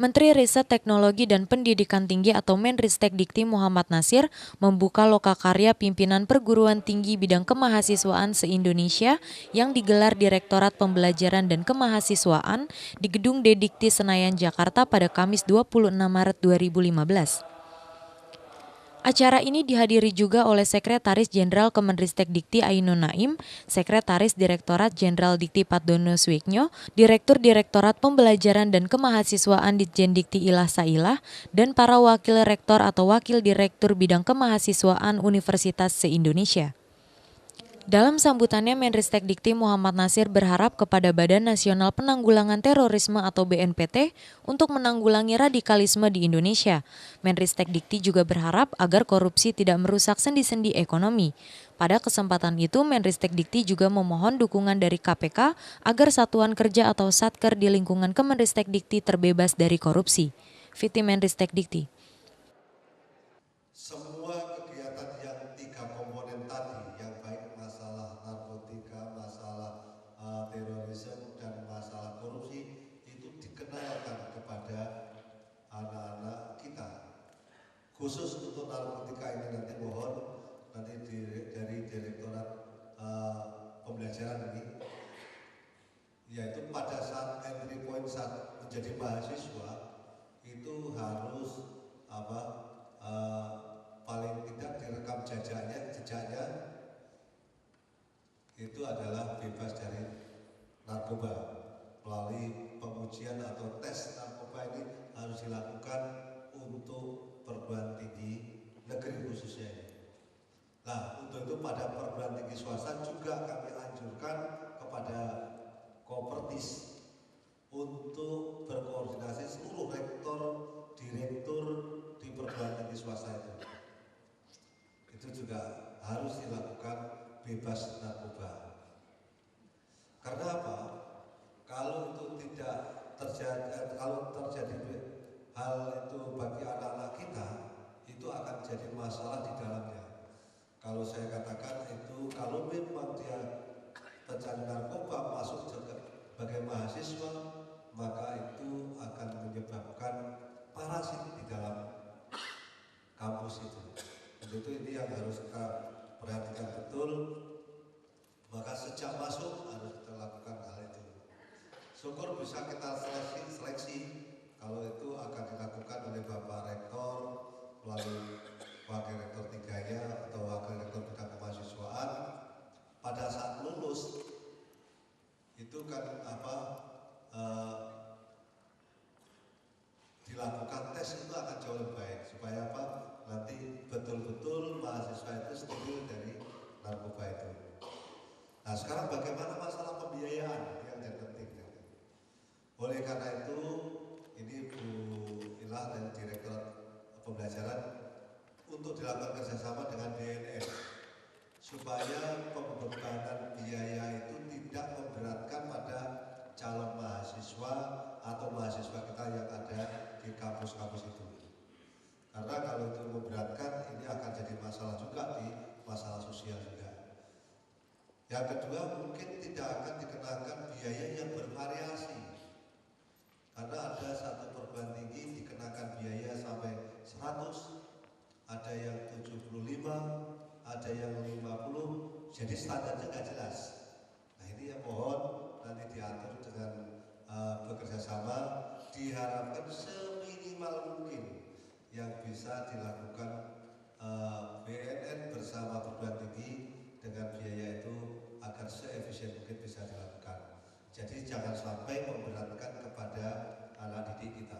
Menteri Riset Teknologi dan Pendidikan Tinggi atau Menristek-Dikti Muhammad Nasir membuka lokakarya pimpinan perguruan tinggi bidang kemahasiswaan se-Indonesia yang digelar Direktorat Pembelajaran dan Kemahasiswaan di Gedung Dedikti Senayan, Jakarta pada Kamis 26 Maret 2015. Acara ini dihadiri juga oleh Sekretaris Jenderal Kemenristek-Dikti Ainun Naim, Sekretaris Direktorat Jenderal Dikti Patdono Suiknyo, Direktur Direktorat Pembelajaran dan Kemahasiswaan Ditjen Dikti Ilah Sailah, dan para Wakil Rektor atau Wakil Direktur Bidang Kemahasiswaan Universitas se-Indonesia. Dalam sambutannya, Menristek-Dikti Muhammad Nasir berharap kepada Badan Nasional Penanggulangan Terorisme atau BNPT untuk menanggulangi radikalisme di Indonesia. Menristek-Dikti juga berharap agar korupsi tidak merusak sendi-sendi ekonomi. Pada kesempatan itu, Menristek-Dikti juga memohon dukungan dari KPK agar satuan kerja atau Satker di lingkungan Kemenristek-Dikti terbebas dari korupsi. Viti Menristek-Dikti. Semua kegiatan yang tiga komponen tadi, yang baik masalah narkotika, masalah terorisme, dan masalah korupsi, itu dikenalkan kepada anak-anak kita. Khusus untuk narkotika ini nanti mohon nanti dari Direktorat Pembelajaran ini, yaitu pada saat entry point saat menjadi mahasiswa itu harus paling tidak direkam jejaknya itu adalah bebas dari narkoba. Melalui pengujian atau tes narkoba ini harus dilakukan untuk perguruan tinggi negeri khususnya ini. Nah, untuk itu pada perguruan tinggi swasta juga kami anjurkan kepada Kopertis untuk berkoordinasi seluruh rektor, direktur di perguruan tinggi swasta itu juga harus dilakukan bebas narkoba. Karena apa? Kalau itu tidak terjadi, kalau terjadi hal itu bagi anak-anak kita, itu akan jadi masalah di dalamnya. Kalau saya katakan itu, kalau memang dia pecandu narkoba masuk sebagai mahasiswa, maka itu akan menyebabkan parasit di dalam kampus itu. Itu ini yang harus kita perhatikan betul. Maka sejak masuk harus kita lakukan hal itu. Syukur bisa kita seleksi kalau itu akan dilakukan oleh Bapak Rektor melalui Wakil Rektor 3-nya atau Wakil Rektor Bidang Kemahasiswaan. Pada saat lulus itu kan dilakukan tes itu akan jauh lebih baik supaya apa? Nanti betul-betul mahasiswa itu steril dari narkoba itu. Nah, sekarang bagaimana masalah pembiayaan yang penting. Oleh karena itu, ini Bu Ilah dan Direktorat Pembelajaran untuk dilakukan kerjasama dengan BNN supaya pembebanan biaya itu tidak memberatkan pada calon mahasiswa atau mahasiswa kita yang ada di kampus-kampus itu. Karena kalau itu memberatkan, ini akan jadi masalah juga di masalah sosial juga. Yang kedua, mungkin tidak akan dikenakan biaya yang bervariasi. Karena ada satu perguruan tinggi dikenakan biaya sampai 100, ada yang 75, ada yang 50, jadi standarnya nggak jelas. Nah, ini yang mohon nanti diatur dengan bekerja sama, diharapkan seminimal mungkin yang bisa dilakukan BNN bersama perguruan tinggi dengan biaya itu agar seefisien mungkin bisa dilakukan. Jadi jangan sampai memberatkan kepada anak didik kita.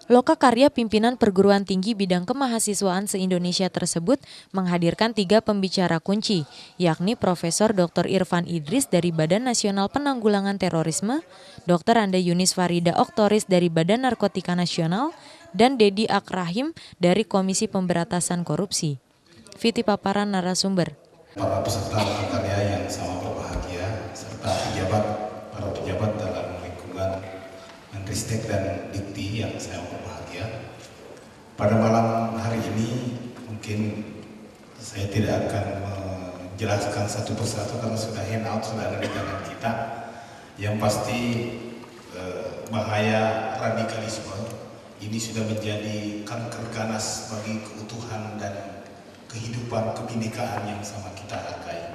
Lokakarya pimpinan perguruan tinggi bidang kemahasiswaan se-Indonesia tersebut menghadirkan 3 pembicara kunci, yakni Profesor Dr. Irfan Idris dari Badan Nasional Penanggulangan Terorisme, Dr. Anda Yunis Farida Oktoris dari Badan Narkotika Nasional, dan Dedi Akrahim dari Komisi Pemberantasan Korupsi. Viti paparan narasumber. Para peserta lokakarya yang sama berbahagia, serta para pejabat dalam lingkungan Menristek dan Dikti yang saya berbahagia. Pada malam hari ini mungkin saya tidak akan menjelaskan satu persatu karena sudah handout, sudah ada di tangan kita. Yang pasti bahaya radikalisme ini sudah menjadi kanker ganas bagi keutuhan dan kehidupan kebinekaan yang sama kita hargai.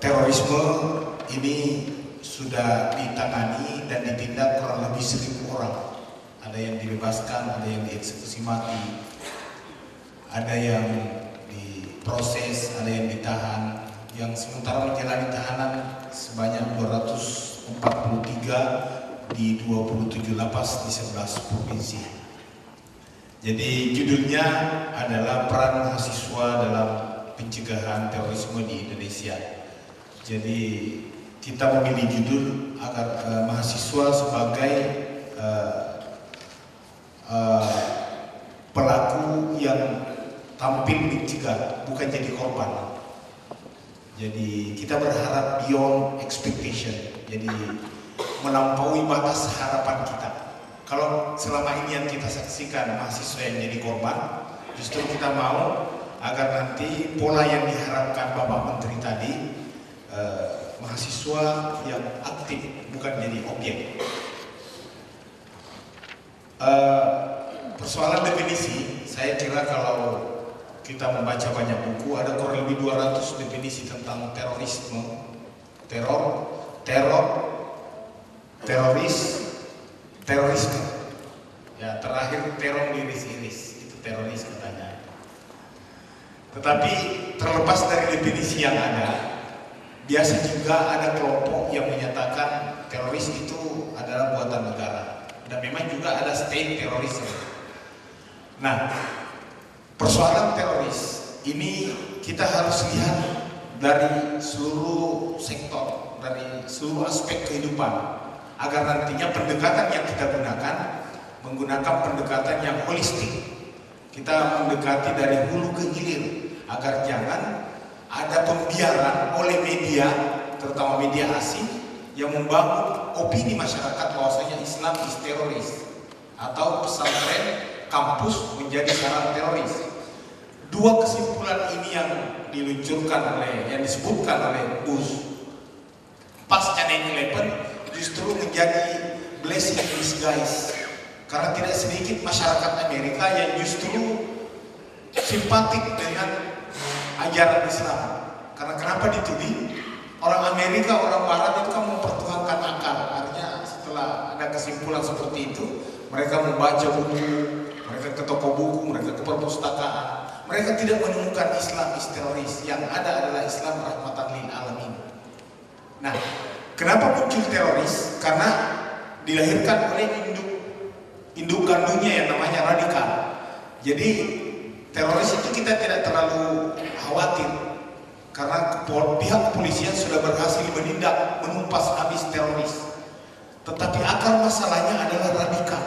Terorisme ini sudah ditangani dan ditindak kurang lebih 1.000 orang. Ada yang dibebaskan, ada yang dieksekusi mati, ada yang diproses, ada yang ditahan. Yang sementara menjalani tahanan sebanyak 243 di 27 lapas di 11 provinsi. Jadi judulnya adalah peran mahasiswa dalam pencegahan terorisme di Indonesia. Jadi kita memilih judul agar mahasiswa sebagai pelaku yang tampil mencegah, bukan jadi korban. Jadi kita berharap beyond expectation, jadi melampaui batas harapan kita. Kalau selama ini yang kita saksikan mahasiswa yang jadi korban, justru kita mau agar nanti pola yang diharapkan Bapak Menteri tadi, mahasiswa yang aktif bukan jadi objek. Persoalan definisi, saya kira kalau kita membaca banyak buku, ada kurang lebih 200 definisi tentang terorisme, terorisme. Ya, terakhir terong diiris-iris, itu teroris katanya. Tetapi terlepas dari definisi yang ada, biasa juga ada kelompok yang menyatakan teroris itu adalah buatan negara. Dan memang juga ada state terrorism. Nah, persoalan teroris ini kita harus lihat dari seluruh sektor, dari seluruh aspek kehidupan, agar nantinya pendekatan yang kita gunakan menggunakan pendekatan yang holistik. Kita mendekati dari hulu ke hilir agar jangan ada pembiaran oleh media, terutama media asing, yang membangun opini masyarakat bahwasanya Islam is teroris atau pesantren kampus menjadi sarang teroris. Dua kesimpulan ini yang diluncurkan yang disebutkan oleh Bush pasca 9/11 justru menjadi blessing in disguise, karena tidak sedikit masyarakat Amerika yang justru simpatik dengan ajaran Islam. Karena kenapa dituding? Orang Amerika, orang Barat itu kan mempertuhankan akal. Artinya setelah ada kesimpulan seperti itu, mereka membaca buku, mereka ke toko buku, mereka ke perpustakaan. Mereka tidak menemukan Islam is teroris. Yang ada adalah Islam rahmatan lil alamin. Nah, kenapa muncul teroris? Karena dilahirkan oleh induk kandungnya yang namanya radikal. Jadi teroris itu kita tidak terlalu khawatir, karena pihak kepolisian sudah berhasil menindak, menumpas habis teroris. Tetapi akar masalahnya adalah radikal.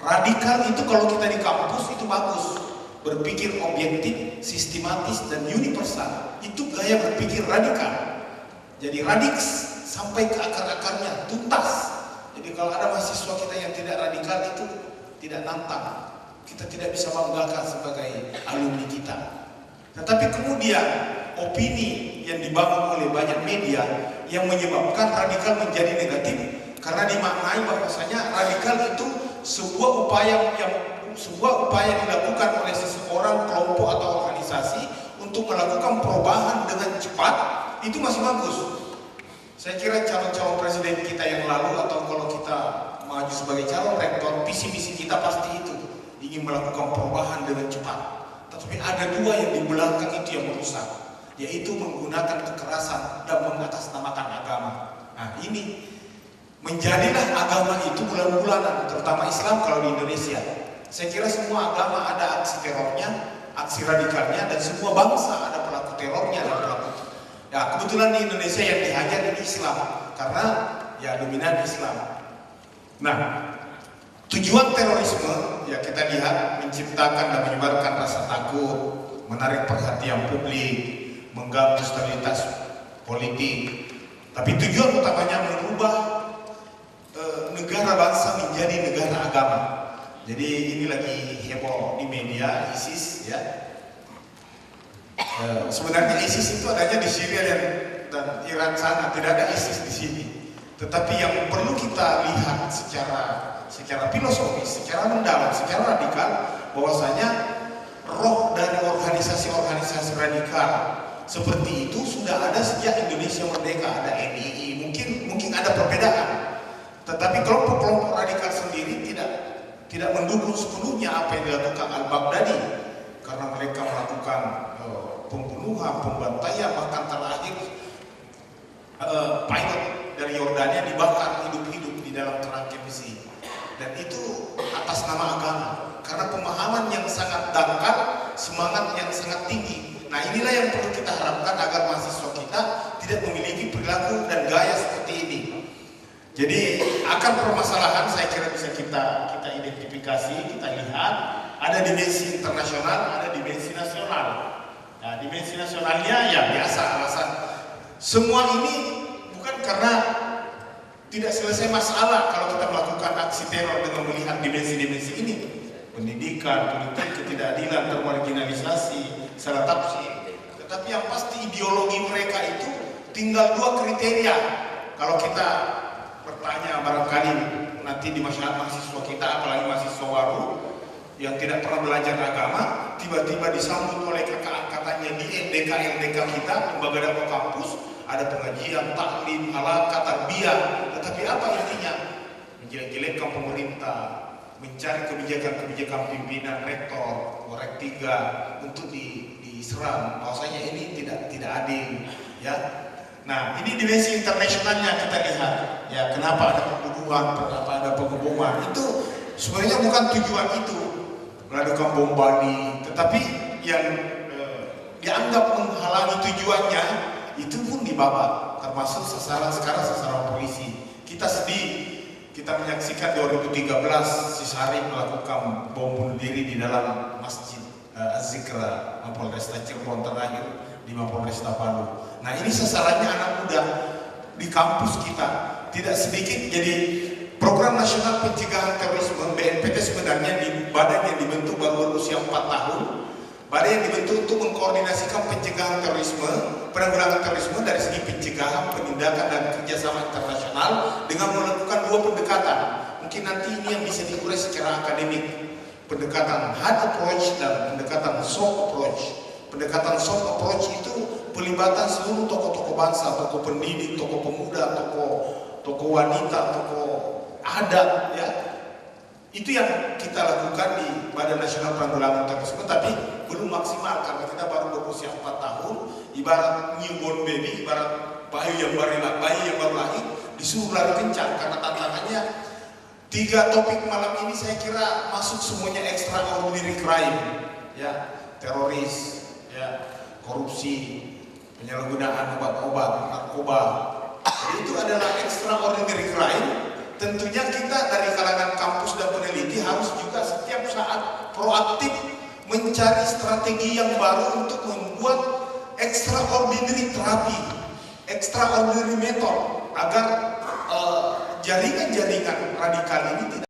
Radikal itu kalau kita di kampus itu bagus, berpikir objektif, sistematis dan universal. Itu gaya berpikir radikal. Jadi radix sampai ke akar-akarnya, tuntas. Jadi kalau ada mahasiswa kita yang tidak radikal itu tidak nantang. Kita tidak bisa banggakan sebagai alumni kita. Tetapi kemudian opini yang dibangun oleh banyak media yang menyebabkan radikal menjadi negatif, karena dimaknai bahwasanya radikal itu sebuah upaya dilakukan oleh seseorang, kelompok atau organisasi untuk melakukan perubahan dengan cepat. Itu masih bagus. Saya kira calon-calon presiden kita yang lalu, atau kalau kita maju sebagai calon rektor, visi-misi kita pasti itu ingin melakukan perubahan dengan cepat. Tetapi ada dua yang di belakang itu yang merusak, yaitu menggunakan kekerasan dan mengatasnamakan agama. Nah, ini menjadilah agama itu bulan-bulanan, terutama Islam kalau di Indonesia. Saya kira semua agama ada aksi terornya, aksi radikalnya, dan semua bangsa ada pelaku terornya dan pelaku. Ya, kebetulan di Indonesia yang dihajar ini Islam, karena ya dominan Islam. Nah, tujuan terorisme ya kita lihat menciptakan dan menyebarkan rasa takut, menarik perhatian publik, mengganggu stabilitas politik. Tapi tujuan utamanya merubah negara bangsa menjadi negara agama. Jadi ini lagi heboh di media ISIS ya. Sebenarnya ISIS itu adanya di Syria dan Iran sana, tidak ada ISIS di sini. Tetapi yang perlu kita lihat secara filosofis, secara mendalam, secara radikal, bahwasanya roh dari organisasi-organisasi radikal seperti itu sudah ada sejak Indonesia merdeka, ada NII, mungkin ada perbedaan. Tetapi kelompok-kelompok radikal sendiri tidak mendukung sepenuhnya apa yang dilakukan Al-Baghdadi, karena mereka melakukan pembunuhan, pembantaian, bahkan terakhir pilot dari Yordania dibakar hidup-hidup di dalam kerangkeng besi. Dan itu atas nama agama, karena pemahaman yang sangat dangkal, semangat yang sangat tinggi. Nah, inilah yang perlu kita harapkan agar mahasiswa kita tidak memiliki perilaku dan gaya seperti ini. Jadi akar permasalahan saya kira bisa kita identifikasi, kita lihat ada dimensi internasional, ada dimensi nasional. Nah, dimensi nasionalnya ya biasa alasan semua ini bukan karena tidak selesai masalah kalau kita melakukan aksi teror dengan melihat dimensi-dimensi ini. Pendidikan, politik, ketidakadilan, termarginalisasi, salah tafsir. Tetapi yang pasti ideologi mereka itu tinggal dua kriteria. Kalau kita bertanya barangkali nanti di masyarakat mahasiswa kita, apalagi mahasiswa baru yang tidak pernah belajar agama, tiba-tiba disambut oleh kakak angkatannya di LDK kita, lembaga dakwah kampus, ada pengajian, taklim, halaqah, tarbiyah. Tetapi apa intinya? Menjelek-jelekkan pemerintah, mencari kebijakan-kebijakan pimpinan rektor, korek 3 untuk diserang. Bahwasanya ini tidak adil, ya. Nah, ini dimensi internasionalnya kita lihat. Ya, kenapa ada pembunuhan, kenapa ada pengeboman? Itu sebenarnya bukan tujuan itu, melakukan bom Bali, tetapi yang dianggap menghalangi tujuannya itu pun dibawa, termasuk sasaran sekarang sasaran polisi. Kita sedih, kita menyaksikan 2013 si Syarif melakukan bom bunuh diri di dalam masjid Az-Zikra Mapolresta Cirebon, terakhir di Mapolresta Palu. Nah, ini sasarannya anak muda di kampus kita. Tidak sedikit, jadi Program Nasional Pencegahan Terorisme BNPT sebenarnya di badan yang dibentuk baru berusia 4 tahun. Badan yang dibentuk untuk mengkoordinasikan pencegahan terorisme, penanggulangan terorisme dari segi pencegahan, penindakan, dan kerjasama internasional dengan melakukan 2 pendekatan. Mungkin nanti ini yang bisa diurai secara akademik. Pendekatan hard approach dan pendekatan soft approach. Pendekatan soft approach itu pelibatan seluruh tokoh-tokoh bangsa, tokoh pendidik, tokoh pemuda, tokoh wanita, tokoh adat, ya. Itu yang kita lakukan di Badan Nasional Penanggulangan Terorisme, tapi belum maksimal karena kita baru berusia 4 tahun, ibarat newborn baby, ibarat bayi yang baru lahir, disuruh lari kencang karena tantangannya 3 topik malam ini saya kira masuk semuanya extraordinary crime, ya, teroris, ya, korupsi, penyalahgunaan obat-obat, narkoba. Jadi itu adalah extraordinary crime. Tentunya kita dari kalangan kampus dan peneliti harus juga setiap saat proaktif mencari strategi yang baru untuk membuat extraordinary terapi, extraordinary method agar jaringan-jaringan radikal ini tidak